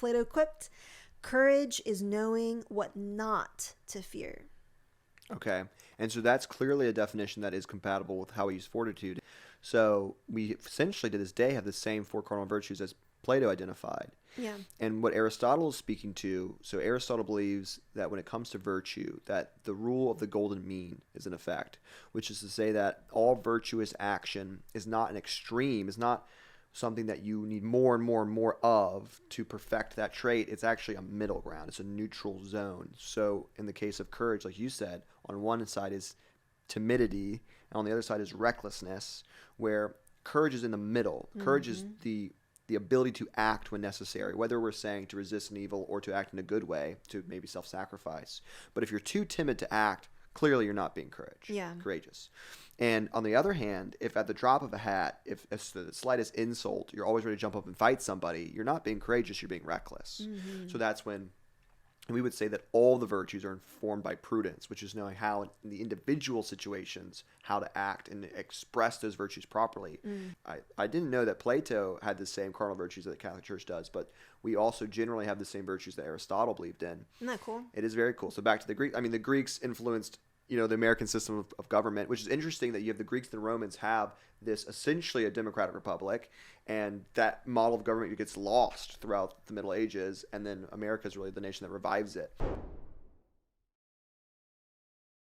Plato quipped, courage is knowing what not to fear. Okay. And so that's clearly a definition that is compatible with how we use fortitude. So we essentially to this day have the same four cardinal virtues as Plato identified. Yeah. And what Aristotle is speaking to, so Aristotle believes that when it comes to virtue, that the rule of the golden mean is in effect, which is to say that all virtuous action is not an extreme, is not something that you need more and more and more of to perfect that trait. It's actually a middle ground. It's a neutral zone. So in the case of courage, like you said, on one side is timidity, and on the other side is recklessness, where courage is in the middle. Courage is the ability to act when necessary, whether we're saying to resist an evil or to act in a good way, to maybe self-sacrifice. But if you're too timid to act, clearly you're not being courageous. And on the other hand, if at the drop of a hat, if the slightest insult, you're always ready to jump up and fight somebody, you're not being courageous, you're being reckless. So that's when we would say that all the virtues are informed by prudence, which is knowing how in the individual situations, how to act and express those virtues properly. I didn't know that Plato had the same cardinal virtues that the Catholic Church does, but we also generally have the same virtues that Aristotle believed in. Isn't that cool? It is very cool. So back to the Greek. I mean, the Greeks influenced the American system of government, which is interesting that you have the Greeks and the Romans have this essentially a democratic republic, and that model of government gets lost throughout the Middle Ages, and then America is really the nation that revives it.